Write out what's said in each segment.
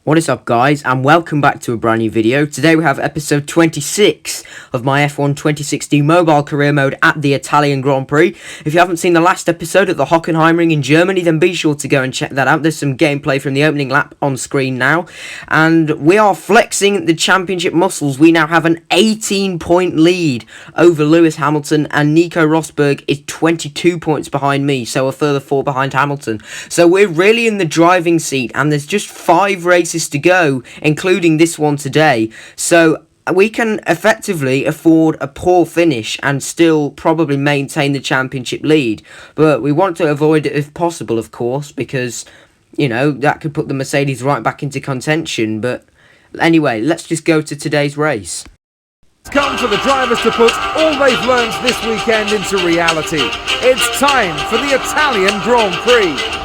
What is up, guys, and welcome back to a brand new video. Today we have episode 26 of my F1 2016 mobile career mode at the Italian Grand Prix. If you haven't seen the last episode at the Hockenheimring in Germany, then be sure to go and check that out. There's some gameplay from the opening lap on screen now, and we are flexing the championship muscles. We now have an 18-point lead over Lewis Hamilton, and Nico Rosberg is 22 points behind me, so a further 4 behind Hamilton. So we're really in the driving seat, and there's just 5 races to go, including this one today, so we can effectively afford a poor finish and still probably maintain the championship lead. But we want to avoid it if possible, of course, because, you know, that could put the Mercedes right back into contention. But anyway, let's just go to today's race. It's come for the drivers to put all they've learned this weekend into reality. It's time for the Italian Grand Prix.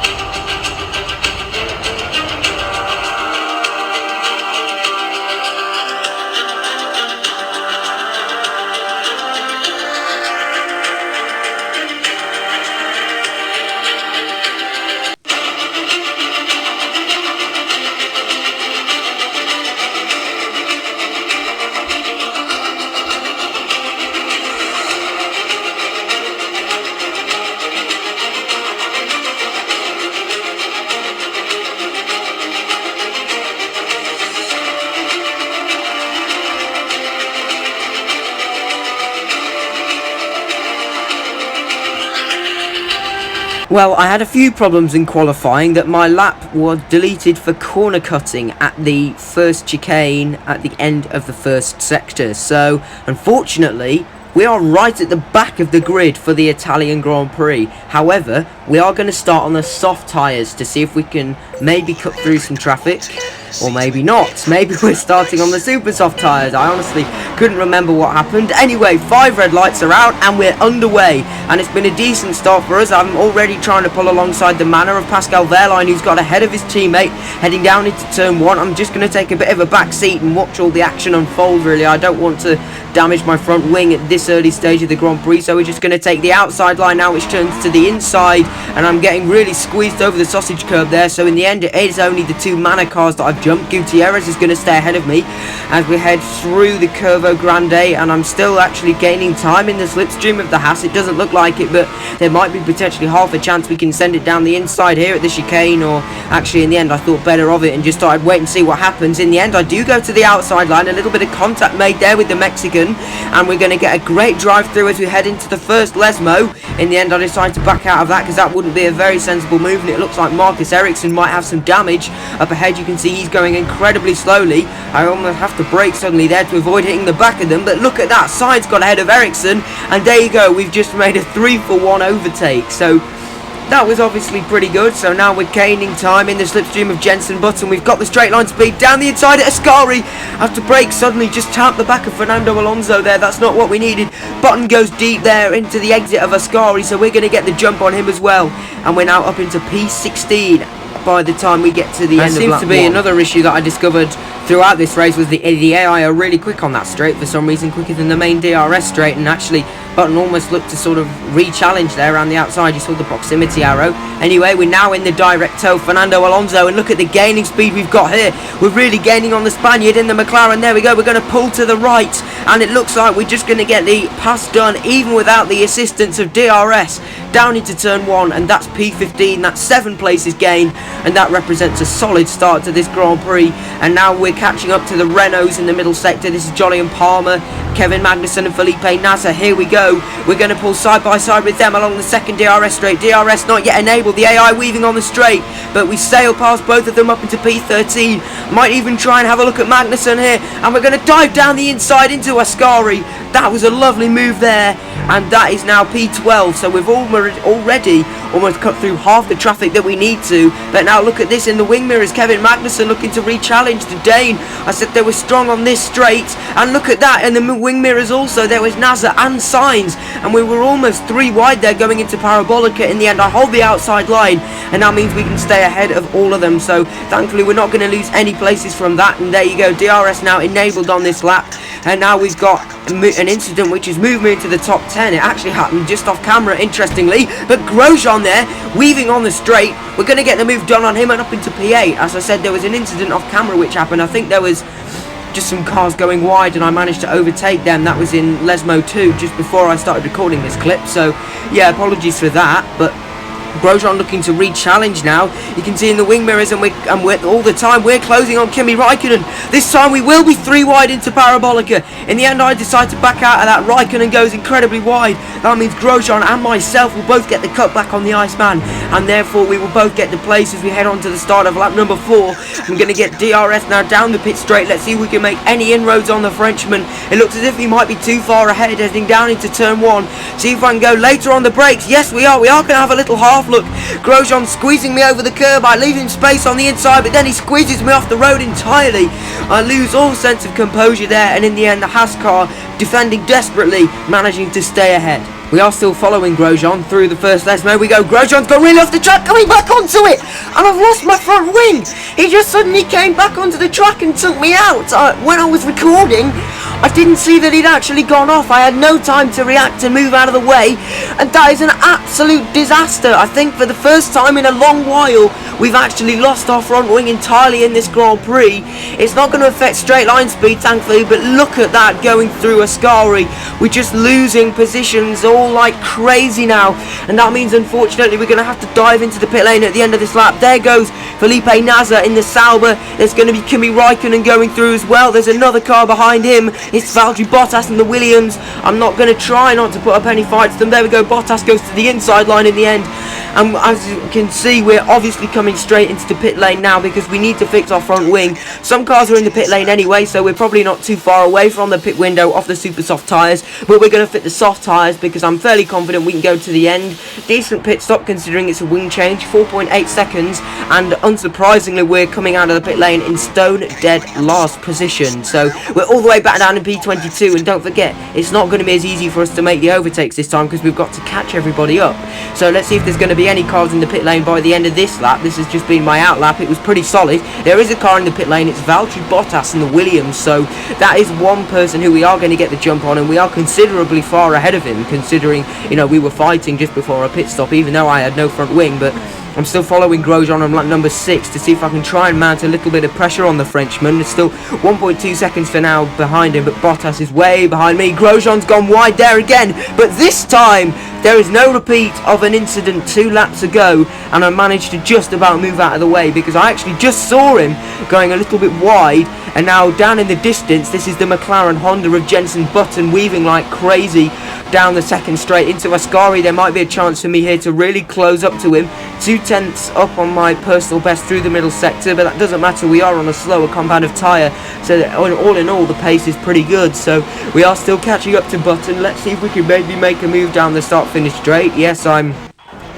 Well, I had a few problems in qualifying. That my lap was deleted for corner cutting at the first chicane at the end of the first sector. So, unfortunately, we are right at the back of the grid for the Italian Grand Prix. However, we are going to start on the soft tyres to see if we can maybe cut through some traffic. Or maybe not. Maybe we're starting on the super soft tyres. I honestly couldn't remember what happened. Anyway, 5 red lights are out and we're underway. And it's been a decent start for us. I'm already trying to pull alongside the manner of Pascal Wehrlein, who's got ahead of his teammate heading down into turn 1. I'm just going to take a bit of a back seat and watch all the action unfold, really. I don't want to damage my front wing at this early stage of the Grand Prix, so we're just going to take the outside line now, which turns to the inside, and I'm getting really squeezed over the sausage curb there. So in the end, it is only the 2 Manor cars that I've jumped. Gutierrez is going to stay ahead of me as we head through the Curvo Grande, and I'm still actually gaining time in the slipstream of the Haas. It doesn't look like it, but there might be potentially half a chance we can send it down the inside here at the chicane, or actually in the end I thought better of it and just thought I'd wait and see what happens. In the end, I do go to the outside line, a little bit of contact made there with the Mexican, and we're going to get a great drive through as we head into the first Lesmo. In the end, I decided to back out of that because that wouldn't be a very sensible move, and it looks like Marcus Ericsson might have some damage. Up ahead, you can see he's going incredibly slowly. I almost have to brake suddenly there to avoid hitting the back of them, but look at that, Sainz got ahead of Ericsson, and there you go, we've just made a 3-for-1 overtake. So that was obviously pretty good. So now we're gaining time in the slipstream of Jenson Button. We've got the straight line speed down the inside at Ascari. Have to brake suddenly, just tap the back of Fernando Alonso there. That's not what we needed. Button goes deep there into the exit of Ascari, so we're going to get the jump on him as well. And we're now up into P16 by the time we get to the end of lap 1. There seems to be another issue that I discovered throughout this race was the AI are really quick on that straight for some reason, quicker than the main DRS straight, and actually Button almost looked to sort of re-challenge there around the outside. You saw the proximity arrow. Anyway, we're now in the direct toe, Fernando Alonso, and look at the gaining speed we've got here. We're really gaining on the Spaniard in the McLaren. There we go, we're going to pull to the right, and it looks like we're just going to get the pass done even without the assistance of DRS down into turn 1, and that's P15. That's 7 places gained, and that represents a solid start to this Grand Prix. And now we're catching up to the Renaults in the middle sector. This is Jolyon Palmer, Kevin Magnussen and Felipe Nasser. Here we go. We're going to pull side by side with them along the second DRS straight. DRS not yet enabled. The AI weaving on the straight, but we sail past both of them up into P13. Might even try and have a look at Magnussen here, and we're going to dive down the inside into Ascari. That was a lovely move there, and that is now P12. So we've already almost cut through half the traffic that we need to. But now look at this in the wing mirrors. Kevin Magnussen looking to re-challenge the Dane. I said they were strong on this straight, and look at that in the wing mirrors also. There was Nasser and Sainz, and we were almost 3 wide there going into Parabolica. In the end, I hold the outside line, and that means we can stay ahead of all of them. So thankfully we're not going to lose any places from that. And there you go, DRS now enabled on this lap, and now we've got an incident which has moved me into the top 10. It actually happened just off camera, interestingly, but Grosjean there, weaving on the straight. We're going to get the move done on him and up into P8. As I said, there was an incident off camera which happened. I think there was just some cars going wide and I managed to overtake them. That was in Lesmo 2 just before I started recording this clip, so yeah, apologies for that. But Grosjean looking to re-challenge now. You can see in the wing mirrors, and we're all the time we're closing on Kimi Raikkonen. This time we will be 3 wide into Parabolica. In the end, I decide to back out of that. Raikkonen goes incredibly wide. That means Grosjean and myself will both get the cut back on the Iceman, and therefore we will both get the place as we head on to the start of lap number 4. I'm going to get DRS now down the pit straight. Let's see if we can make any inroads on the Frenchman. It looks as if he might be too far ahead, heading down into turn 1. See if I can go later on the brakes. Yes, we are. We are going to have a little half look. Grosjean squeezing me over the curb. I leave him space on the inside, but then he squeezes me off the road entirely. I lose all sense of composure there, and in the end the Haas car, defending desperately, managing to stay ahead. We are still following Grosjean through the first Lesmo. We go. Grosjean's gone really off the track, coming back onto it, and I've lost my front wing. He just suddenly came back onto the track and took me out. When I was recording, I didn't see that he'd actually gone off. I had no time to react and move out of the way, and that is an absolute disaster. I think for the first time in a long while, we've actually lost our front wing entirely in this Grand Prix. It's not going to affect straight line speed, thankfully, but look at that going through Ascari. We're just losing positions all like crazy now, and that means unfortunately we're going to have to dive into the pit lane at the end of this lap. There goes Felipe Nasr in the Sauber. There's going to be Kimi Raikkonen going through as well. There's another car behind him. It's Valtteri Bottas and the Williams. I'm not going to try not to put up any fights to them. There we go. Bottas goes to the inside line in the end. And as you can see, we're obviously coming straight into the pit lane now because we need to fix our front wing. Some cars are in the pit lane anyway, so we're probably not too far away from the pit window off the super soft tyres, but we're going to fit the soft tyres because I'm fairly confident we can go to the end. Decent pit stop considering it's a wing change, 4.8 seconds, and unsurprisingly we're coming out of the pit lane in stone dead last position. So we're all the way back down in P22, and don't forget, it's not going to be as easy for us to make the overtakes this time because we've got to catch everybody up. So let's see if there's going to be any cars in the pit lane by the end of this lap. This has just been my out lap. It was pretty solid. There is a car in the pit lane. It's Valtteri Bottas and the Williams, so that is one person who we are going to get the jump on, and we are considerably far ahead of him considering, you know, we were fighting just before our pit stop even though I had no front wing. But I'm still following Grosjean on lap number 6 to see if I can try and mount a little bit of pressure on the Frenchman. It's still 1.2 seconds for now behind him, but Bottas is way behind me. Grosjean's gone wide there again, but this time there is no repeat of an incident 2 laps ago, and I managed to just about move out of the way because I actually just saw him going a little bit wide. And now down in the distance, this is the McLaren Honda of Jenson Button weaving like crazy down the second straight into Ascari. There might be a chance for me here to really close up to him. 2/10 up on my personal best through the middle sector, but that doesn't matter. We are on a slower compound of tyre, so that all in all the pace is pretty good. So we are still catching up to Button. Let's see if we can maybe make a move down the start finish straight. Yes, I'm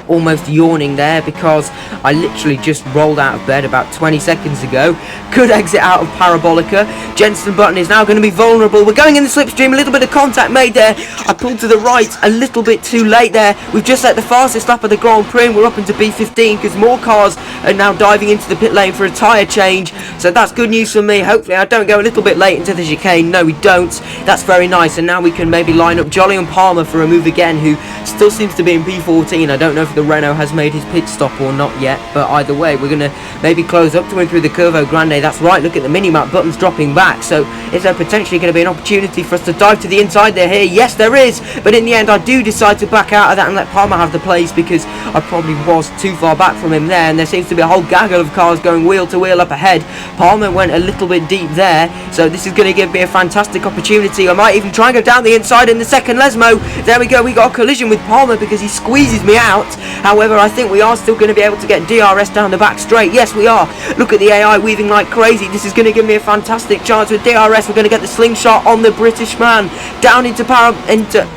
almost yawning there because I literally just rolled out of bed about 20 seconds ago. Could exit out of Parabolica. Jenson Button is now going to be vulnerable. We're going in the slipstream. A little bit of contact made there. I pulled to the right a little bit too late there. We've just set the fastest lap of the Grand Prix, and we're up into B15 because more cars are now diving into the pit lane for a tyre change. So that's good news for me. Hopefully I don't go a little bit late into the chicane. No, we don't. That's very nice. And now we can maybe line up Jolly and Palmer for a move again, who still seems to be in P14. I don't know if the Renault has made his pit stop or not yet, but either way we're going to maybe close up to him through the Curvo Grande. That's right, look at the mini-map, Button's dropping back, so is there potentially going to be an opportunity for us to dive to the inside there here? Yes, there is, but in the end I do decide to back out of that and let Palmer have the place because I probably was too far back from him there, and there seems to be a whole gaggle of cars going wheel to wheel up ahead. Palmer went a little bit deep there, so this is going to give me a fantastic opportunity. I might even try and go down the inside in the second Lesmo. There we go, we got a collision with Palmer because he squeezes me out. However, I think we are still going to be able to get DRS down the back straight. Yes, we are. Look at the AI weaving like crazy. This is going to give me a fantastic chance with DRS. We're going to get the slingshot on the British man down into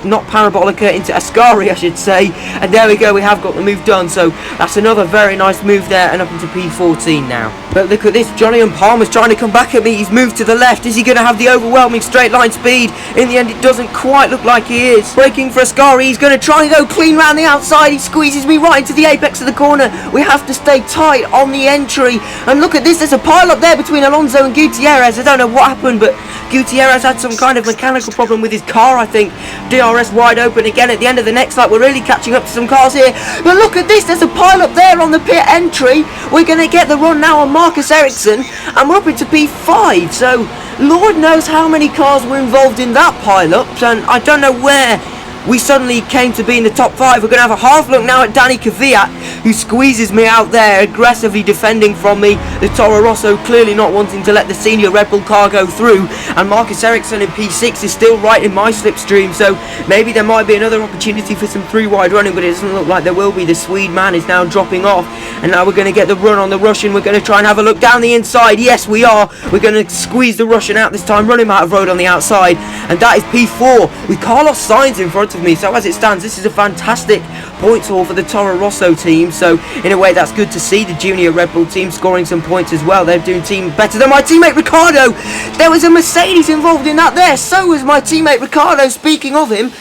not Parabolica, into Ascari, I should say. And there we go. We have got the move done. So that's another very nice move there, and up into P14 now. But look at this. Johnny and Palmer's trying to come back at me. He's moved to the left. Is he going to have the overwhelming straight line speed? In the end, it doesn't quite look like he is. Braking for Ascari. He's going to try and go clean round the outside. He squeezes pushes me right into the apex of the corner. We have to stay tight on the entry. And look at this, there's a pile up there between Alonso and Gutierrez. I don't know what happened, but Gutierrez had some kind of mechanical problem with his car, I think. DRS wide open again at the end of the next lap. We're really catching up to some cars here. But look at this, there's a pile up there on the pit entry. We're going to get the run now on Marcus Ericsson, and we're up into P5. So Lord knows how many cars were involved in that pile up, and I don't know where we suddenly came to be in the top 5. We're going to have a half look now at Danny Kvyat, who squeezes me out there, aggressively defending from me. The Toro Rosso clearly not wanting to let the senior Red Bull car go through, and Marcus Ericsson in P6 is still right in my slipstream, so maybe there might be another opportunity for some 3-wide running, but it doesn't look like there will be. The Swede man is now dropping off, and now we're going to get the run on the Russian. We're going to try and have a look down the inside. Yes, we are. We're going to squeeze the Russian out this time, run him out of road on the outside, and that is P4 with Carlos Sainz in front of me. So as it stands, this is a fantastic points haul for the Toro Rosso team, so in a way that's good to see. The junior Red Bull team scoring some points as well. They're doing team better than my teammate Ricardo. There was a Mercedes involved in that there, so was my teammate Ricardo. Speaking of him,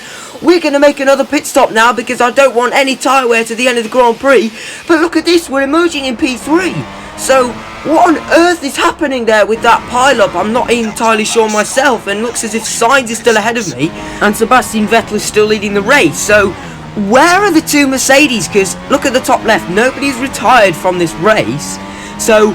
we're going to make another pit stop now because I don't want any tyre wear to the end of the Grand Prix. But look at this, we're emerging in P3. So what on earth is happening there with that pile-up? I'm not entirely sure myself, and looks as if Sainz is still ahead of me and Sebastian Vettel is still leading the race. So where are the two Mercedes? Because look at the top left, nobody's retired from this race. So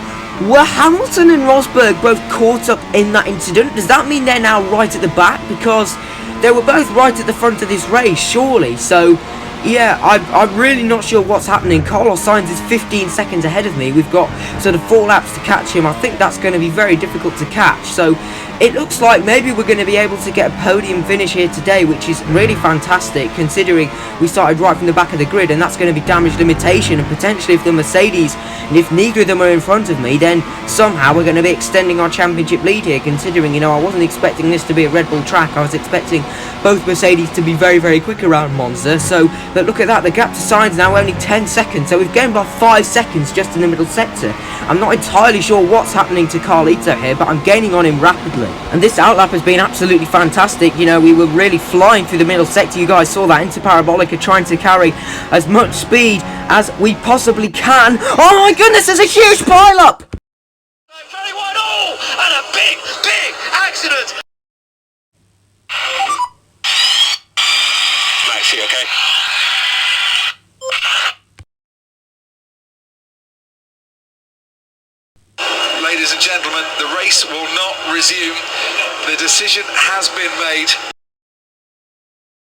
were Hamilton and Rosberg both caught up in that incident? Does that mean they're now right at the back? Because they were both right at the front of this race, surely. So yeah, I'm really not sure what's happening. Carlos Sainz is 15 seconds ahead of me. We've got sort of 4 laps to catch him. I think that's going to be very difficult to catch. So it looks like maybe we're going to be able to get a podium finish here today, which is really fantastic considering we started right from the back of the grid, and that's going to be damage limitation, and potentially if the Mercedes, and if neither of them are in front of me, then somehow we're going to be extending our championship lead here, considering, you know, I wasn't expecting this to be a Red Bull track. I was expecting both Mercedes to be very, very quick around Monza. So, but look at that, the gap to Sainz now only 10 seconds, so we've gained by 5 seconds just in the middle sector. I'm not entirely sure what's happening to Carlito here, but I'm gaining on him rapidly. And this outlap has been absolutely fantastic. You know, we were really flying through the middle sector. You guys saw that. Into Parabolica trying to carry as much speed as we possibly can. Oh my goodness, there's a huge pile-up! Very wide, oh, and a big, big accident. Maxie, okay? Ladies and gentlemen, the race will not resume. The decision has been made.